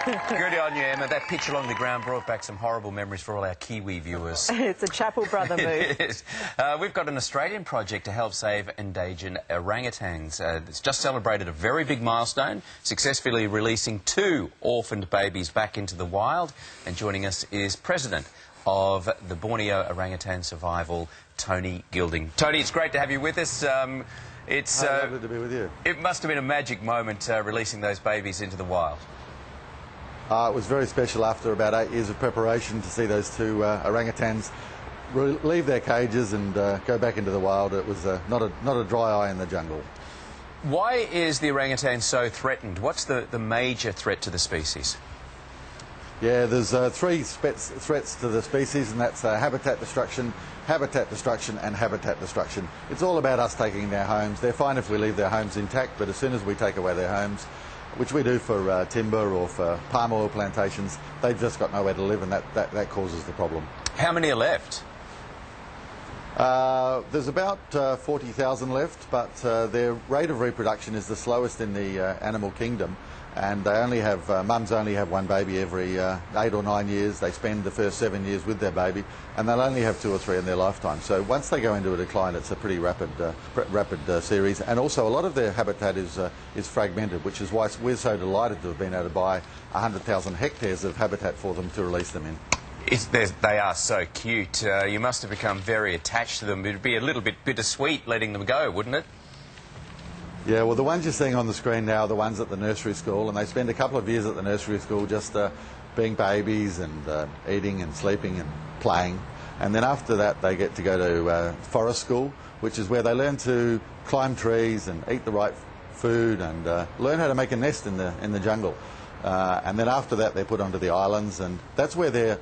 Good on you, Emma. That pitch along the ground brought back some horrible memories for all our Kiwi viewers. It's a Chapel Brother move. It is. We've got an Australian project to help save endangered orangutans. It's just celebrated a very big milestone, successfully releasing 2 orphaned babies back into the wild. And joining us is President of the Borneo Orangutan Survival, Tony Gilding. Tony, it's great to have you with us. It's lovely to be with you. It must have been a magic moment releasing those babies into the wild. It was very special after about 8 years of preparation to see those 2 orangutans leave their cages and go back into the wild. It was not a dry eye in the jungle. Why is the orangutan so threatened? What's the major threat to the species? Yeah, there's 3 threats to the species, and that's habitat destruction, and habitat destruction. It's all about us taking their homes. They're fine if we leave their homes intact, but as soon as we take away their homes, which we do for timber or for palm oil plantations, they've just got nowhere to live, and that causes the problem. How many are left? There's about 40,000 left, but their rate of reproduction is the slowest in the animal kingdom, and they only have mums only have 1 baby every 8 or 9 years. They spend the first 7 years with their baby, and they'll only have 2 or 3 in their lifetime. So once they go into a decline, it's a pretty rapid series. And also, a lot of their habitat is fragmented, which is why we're so delighted to have been able to buy 100,000 hectares of habitat for them to release them in. They are so cute. You must have become very attached to them. It'd be a little bit bittersweet letting them go, wouldn't it? Yeah, well, the ones you're seeing on the screen now are the ones at the nursery school, and they spend a couple of years at the nursery school just being babies and eating and sleeping and playing. And then after that, they get to go to forest school, which is where they learn to climb trees and eat the right food and learn how to make a nest in the jungle. And then after that, they're put onto the islands, and that's where they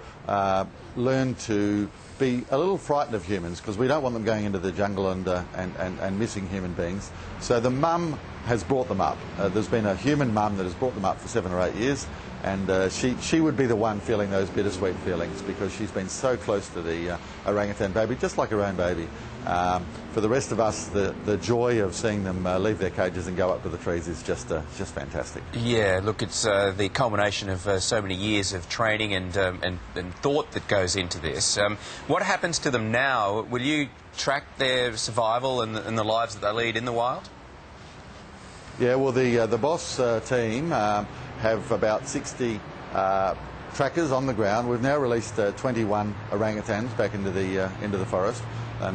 learn to be a little frightened of humans, because we don't want them going into the jungle and missing human beings. So the mum has brought them up. There's been a human mum that has brought them up for 7 or 8 years, and she would be the one feeling those bittersweet feelings, because she's been so close to the orangutan baby, just like her own baby. For the rest of us, the joy of seeing them leave their cages and go up to the trees is just fantastic. Yeah, look, it's the culmination of so many years of training and thought that goes into this. What happens to them now? Will you track their survival and the lives that they lead in the wild? Yeah, well, the boss team have about 60 trackers on the ground. We've now released 21 orangutans back into the forest.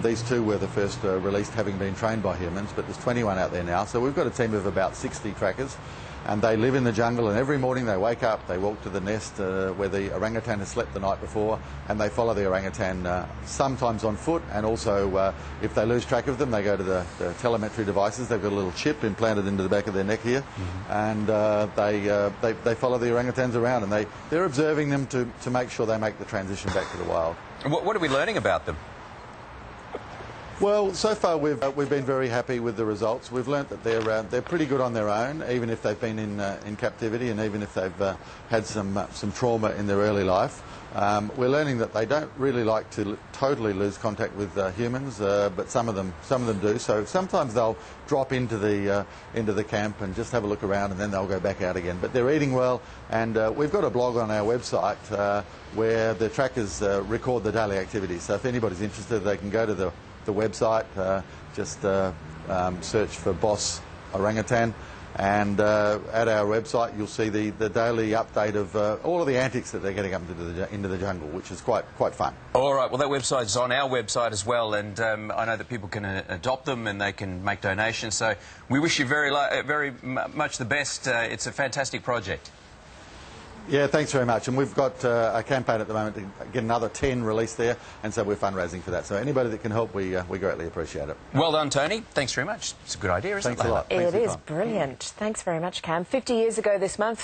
These 2 were the first released, having been trained by humans, but there's 21 out there now. So we've got a team of about 60 trackers, and they live in the jungle, and every morning they wake up, they walk to the nest where the orangutan has slept the night before, and they follow the orangutan, sometimes on foot, and also if they lose track of them, they go to the telemetry devices. They've got a little chip implanted into the back of their neck here, and they follow the orangutans around, and they're observing them to make sure they make the transition back to the wild. What are we learning about them? Well, so far we've been very happy with the results. We've learnt that they're pretty good on their own, even if they've been in captivity, and even if they've had some trauma in their early life. We're learning that they don't really like to totally lose contact with humans, but some of them do. So sometimes they'll drop into the camp and just have a look around, and then they'll go back out again. But they're eating well, and we've got a blog on our website where the trackers record the daily activities. So if anybody's interested, they can go to the website, just search for Boss Orangutan, and at our website you'll see the daily update of all of the antics that they're getting up into the jungle, which is quite fun. All right, well, that website's on our website as well, and I know that people can adopt them and they can make donations, so we wish you very much the best. It's a fantastic project. Yeah, thanks very much. And we've got a campaign at the moment to get another 10 released there, and so we're fundraising for that. So anybody that can help, we greatly appreciate it. Well done, Tony. Thanks very much. It's a good idea, isn't it? Thanks a lot. It is brilliant. Thanks very much, Cam. 50 years ago this month,